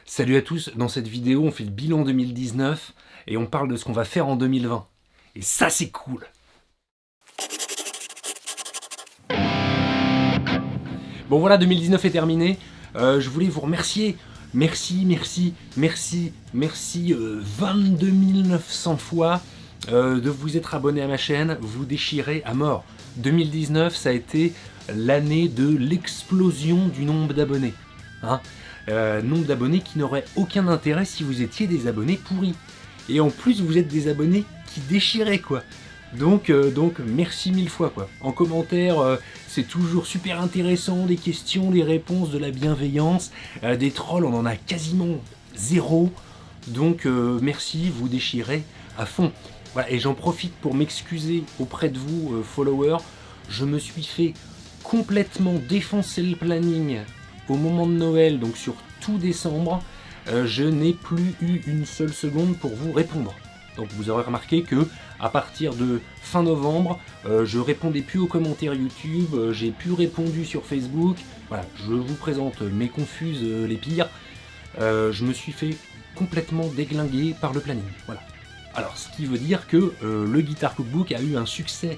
Salut à tous, dans cette vidéo on fait le bilan 2019 et on parle de ce qu'on va faire en 2020. Et ça c'est cool. Bon voilà, 2019 est terminé. Je voulais vous remercier. Merci 22 900 fois de vous être abonné à ma chaîne. Vous déchirez à mort. 2019 ça a été l'année de l'explosion du nombre d'abonnés. Nombre d'abonnés qui n'aurait aucun intérêt si vous étiez des abonnés pourris. Et en plus vous êtes des abonnés qui déchiraient quoi. Donc merci mille fois quoi. En commentaire, c'est toujours super intéressant, les questions, les réponses, de la bienveillance. Des trolls, on en a quasiment zéro. Donc merci, vous déchirez à fond. Voilà, et j'en profite pour m'excuser auprès de vous, followers. Je me suis fait complètement défoncer le planning au moment de Noël, donc sur tout décembre. Je n'ai plus eu une seule seconde pour vous répondre. Donc vous aurez remarqué que à partir de fin novembre, je répondais plus aux commentaires YouTube, j'ai plus répondu sur Facebook. Voilà, je vous présente mes confuses les pires. Je me suis fait complètement déglinguer par le planning. Voilà. Alors ce qui veut dire que le Guitar Cookbook a eu un succès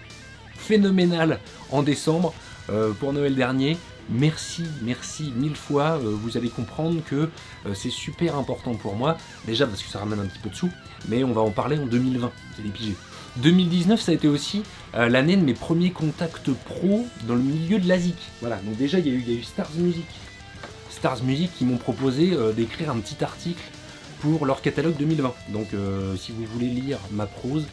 phénoménal en décembre pour Noël dernier. Merci mille fois, vous allez comprendre que c'est super important pour moi, déjà parce que ça ramène un petit peu de sous, mais on va en parler en 2020, vous allez piger. 2019 ça a été aussi l'année de mes premiers contacts pro dans le milieu de la zik. Voilà, donc déjà il y a eu Stars Music. Stars Music qui m'ont proposé d'écrire un petit article pour leur catalogue 2020. Donc si vous voulez lire ma prose,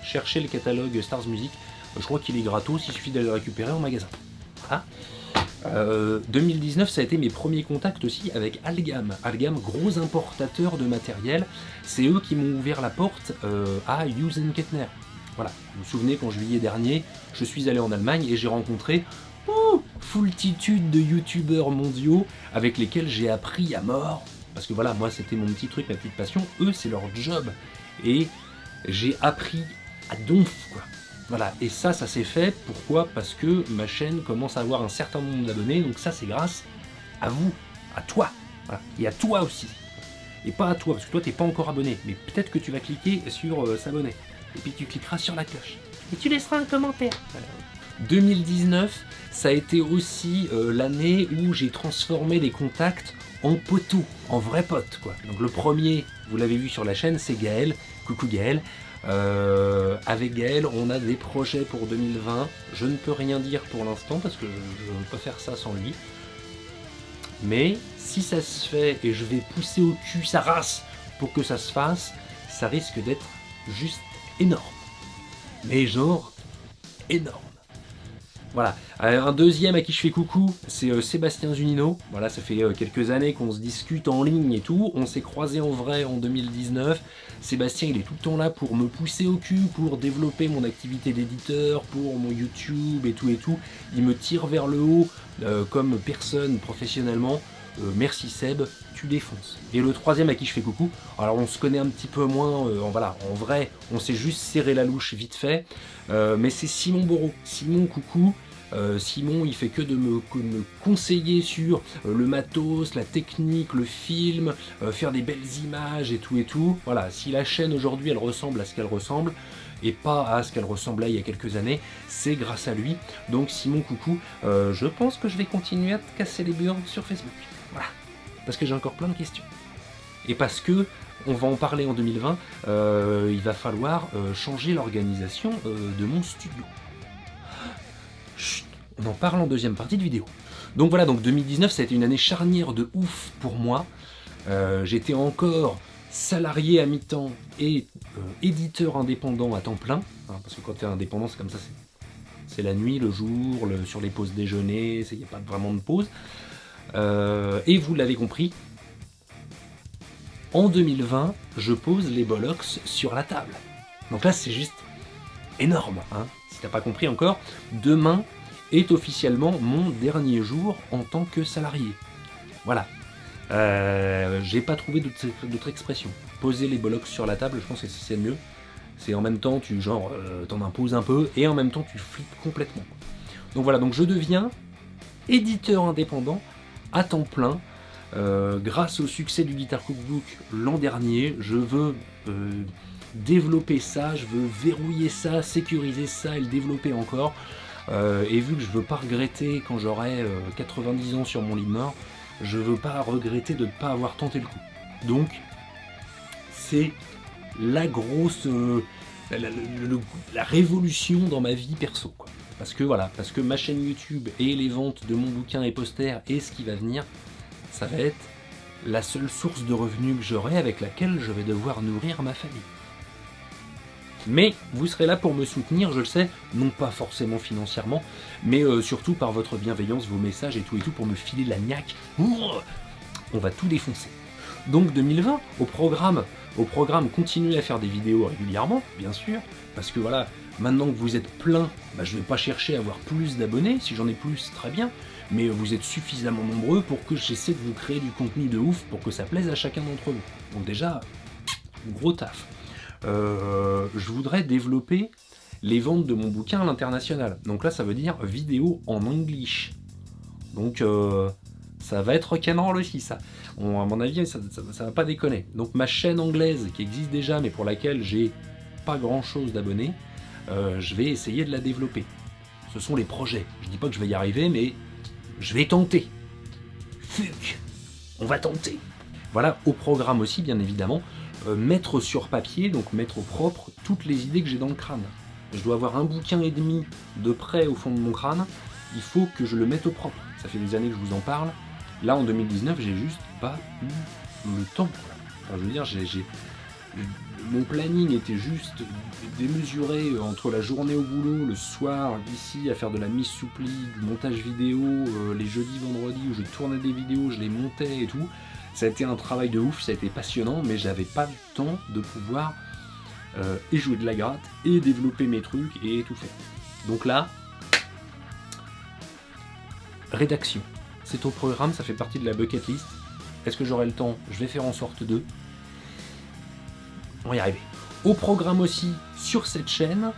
cherchez le catalogue Stars Music, je crois qu'il est gratos, il suffit d'aller le récupérer en magasin. Voilà. 2019 ça a été mes premiers contacts aussi avec Algam. Algam, gros importateur de matériel, c'est eux qui m'ont ouvert la porte à Hughes & Kettner. Voilà, vous vous souvenez qu'en juillet dernier, je suis allé en Allemagne et j'ai rencontré foultitude de youtubeurs mondiaux avec lesquels j'ai appris à mort. Parce que voilà, moi c'était mon petit truc, ma petite passion, eux c'est leur job. Et j'ai appris à donf quoi. Voilà, et ça s'est fait, pourquoi? Parce que ma chaîne commence à avoir un certain nombre d'abonnés, donc ça c'est grâce à vous, à toi, voilà. Et à toi aussi. Et pas à toi, parce que toi t'es pas encore abonné, mais peut-être que tu vas cliquer sur s'abonner, et puis tu cliqueras sur la cloche, et tu laisseras un commentaire. Voilà. 2019, ça a été aussi l'année où j'ai transformé les contacts en poteaux, en vrais potes quoi. Donc le premier, vous l'avez vu sur la chaîne, c'est Gaël, coucou Gaël. Avec Gaël, on a des projets pour 2020. Je ne peux rien dire pour l'instant parce que je ne peux pas faire ça sans lui. Mais si ça se fait et je vais pousser au cul sa race pour que ça se fasse, ça risque d'être juste énorme. Mais genre énorme. Voilà, un deuxième à qui je fais coucou, c'est Sébastien Zunino. Voilà, ça fait quelques années qu'on se discute en ligne et tout. On s'est croisés en vrai en 2019. Sébastien, il est tout le temps là pour me pousser au cul, pour développer mon activité d'éditeur, pour mon YouTube et tout. Il me tire vers le haut comme personne professionnellement. Merci Seb, tu défonces. Et le troisième à qui je fais coucou, alors on se connaît un petit peu moins, voilà, en vrai, on s'est juste serré la louche vite fait, mais c'est Simon Boreau. Simon, coucou. Simon, il fait que de me conseiller sur le matos, la technique, le film, faire des belles images et tout. Voilà, si la chaîne aujourd'hui elle ressemble à ce qu'elle ressemble, et pas à ce qu'elle ressemblait il y a quelques années, c'est grâce à lui. Donc Simon, coucou, je pense que je vais continuer à te casser les burnes sur Facebook. Voilà, parce que j'ai encore plein de questions. Et parce que, on va en parler en 2020, il va falloir changer l'organisation de mon studio. Chut, on en parle en deuxième partie de vidéo. Donc voilà, donc 2019, ça a été une année charnière de ouf pour moi. J'étais encore salarié à mi-temps et éditeur indépendant à temps plein. Parce que quand tu es indépendant, c'est comme ça, c'est la nuit, le jour, sur les pauses déjeuner, il n'y a pas vraiment de pause. Et vous l'avez compris, en 2020, je pose les bollocks sur la table. Donc là, c'est juste énorme. Si t'as pas compris encore, demain est officiellement mon dernier jour en tant que salarié. Voilà. J'ai pas trouvé d'autre expression. Poser les bollocks sur la table, je pense que c'est mieux. C'est en même temps, tu t'en imposes un peu, et en même temps, tu flippes complètement. Donc voilà, donc je deviens éditeur indépendant à temps plein Grâce au succès du Guitar Cookbook l'an dernier, je veux développer ça, je veux verrouiller ça, sécuriser ça et le développer encore. Et vu que je veux pas regretter quand j'aurai 90 ans sur mon lit de mort, je veux pas regretter de ne pas avoir tenté le coup. Donc, c'est la grosse... la révolution dans ma vie perso, quoi. Parce que ma chaîne YouTube et les ventes de mon bouquin et posters et ce qui va venir, ça va être la seule source de revenus que j'aurai avec laquelle je vais devoir nourrir ma famille. Mais vous serez là pour me soutenir, je le sais, non pas forcément financièrement, mais surtout par votre bienveillance, vos messages et tout, pour me filer la niaque. On va tout défoncer. Donc 2020, au programme, continuez à faire des vidéos régulièrement, bien sûr, parce que voilà, maintenant que vous êtes plein, je ne vais pas chercher à avoir plus d'abonnés, si j'en ai plus, très bien, mais vous êtes suffisamment nombreux pour que j'essaie de vous créer du contenu de ouf pour que ça plaise à chacun d'entre vous. Donc déjà, gros taf. Je voudrais développer les ventes de mon bouquin à l'international. Donc là, ça veut dire vidéo en English. Donc ça va être rock'n'roll aussi, ça. À mon avis, ça va pas déconner. Donc ma chaîne anglaise, qui existe déjà, mais pour laquelle j'ai pas grand-chose d'abonnés, je vais essayer de la développer. Ce sont les projets. Je dis pas que je vais y arriver, mais je vais tenter. Fuck, on va tenter. Voilà, au programme aussi, bien évidemment, mettre sur papier, donc mettre au propre, toutes les idées que j'ai dans le crâne. Je dois avoir un bouquin et demi de près au fond de mon crâne, il faut que je le mette au propre. Ça fait des années que je vous en parle. Là, en 2019, j'ai juste pas eu le temps. Enfin, je veux dire, mon planning était juste démesuré entre la journée au boulot, le soir, ici, à faire de la mise sous pli, du montage vidéo, les jeudis, vendredis, où je tournais des vidéos, je les montais et tout. Ça a été un travail de ouf, ça a été passionnant, mais j'avais pas le temps de pouvoir et jouer de la gratte, et développer mes trucs, et tout faire. Donc là, rédaction. C'est au programme, ça fait partie de la bucket list. Est-ce que j'aurai le temps? Je vais faire en sorte de. On va y arriver. Au programme aussi, sur cette chaîne,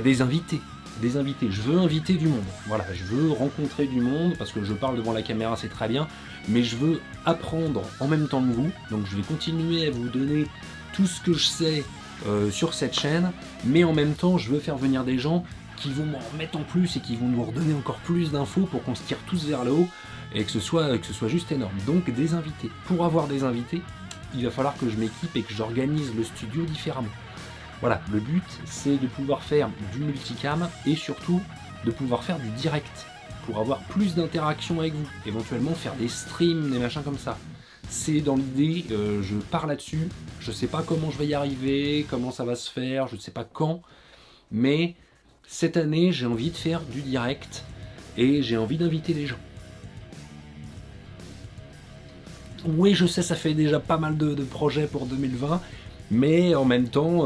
des invités. Je veux inviter du monde. Voilà, je veux rencontrer du monde, parce que je parle devant la caméra, c'est très bien, mais je veux apprendre en même temps que vous. Donc je vais continuer à vous donner tout ce que je sais sur cette chaîne, mais en même temps, je veux faire venir des gens qui vont m'en remettre en plus et qui vont nous redonner encore plus d'infos pour qu'on se tire tous vers le haut et que ce soit juste énorme. Donc des invités. Pour avoir des invités, il va falloir que je m'équipe et que j'organise le studio différemment. Voilà, le but, c'est de pouvoir faire du multicam et surtout de pouvoir faire du direct pour avoir plus d'interaction avec vous. Éventuellement faire des streams, des machins comme ça. C'est dans l'idée, je pars là-dessus. Je sais pas comment je vais y arriver, comment ça va se faire, je ne sais pas quand. Mais cette année, j'ai envie de faire du direct et j'ai envie d'inviter des gens. Oui, je sais, ça fait déjà pas mal de projets pour 2020, mais en même temps,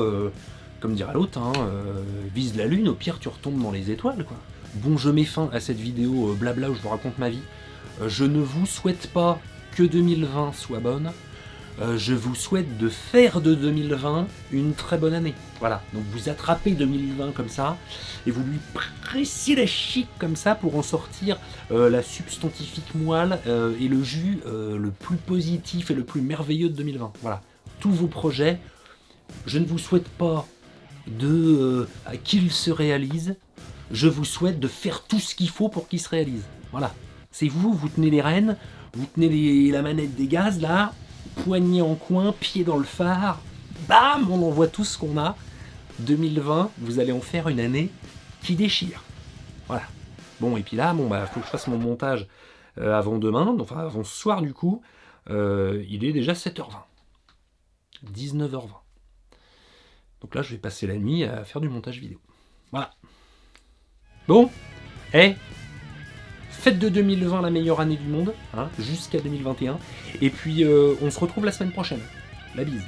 comme dirait l'autre, vise la lune, au pire tu retombes dans les étoiles, quoi. Bon, je mets fin à cette vidéo blabla où je vous raconte ma vie. Je ne vous souhaite pas que 2020 soit bonne. Je vous souhaite de faire de 2020 une très bonne année. Voilà, donc vous attrapez 2020 comme ça, et vous lui pressez la chic comme ça pour en sortir la substantifique moelle et le jus le plus positif et le plus merveilleux de 2020. Voilà, tous vos projets, je ne vous souhaite pas qu'ils se réalisent, je vous souhaite de faire tout ce qu'il faut pour qu'ils se réalisent. Voilà, c'est vous tenez les rênes, vous tenez la manette des gaz là, poignet en coin, pied dans le phare, bam, on envoie tout ce qu'on a. 2020, vous allez en faire une année qui déchire. Voilà. Bon, et puis là, faut que je fasse mon montage avant demain, enfin avant ce soir du coup. Il est déjà 7h20. 19h20. Donc là, je vais passer la nuit à faire du montage vidéo. Voilà. Bon, faites de 2020 la meilleure année du monde, jusqu'à 2021. Et puis, on se retrouve la semaine prochaine. La bise.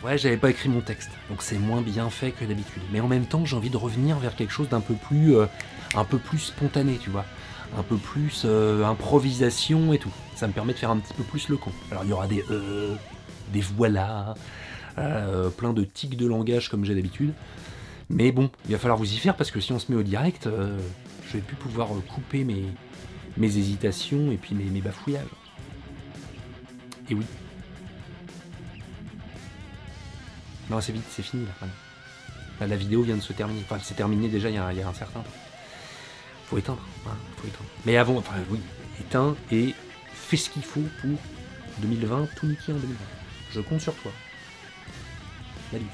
Ouais, j'avais pas écrit mon texte, donc c'est moins bien fait que d'habitude. Mais en même temps, j'ai envie de revenir vers quelque chose d'un peu plus spontané, tu vois. Un peu plus improvisation et tout. Ça me permet de faire un petit peu plus le con. Alors, il y aura des voilà, plein de tics de langage comme j'ai d'habitude. Mais bon, il va falloir vous y faire parce que si on se met au direct, je vais plus pouvoir couper mes hésitations et puis mes bafouillages. Et oui. Non, c'est vite, c'est fini là. Vraiment. Là, la vidéo vient de se terminer. Enfin, c'est terminé déjà il y a un certain temps. Faut éteindre. Hein, faut éteindre. Mais avant, enfin oui, éteins et fais ce qu'il faut pour 2020, tout niquer en 2020. Je compte sur toi. Salut.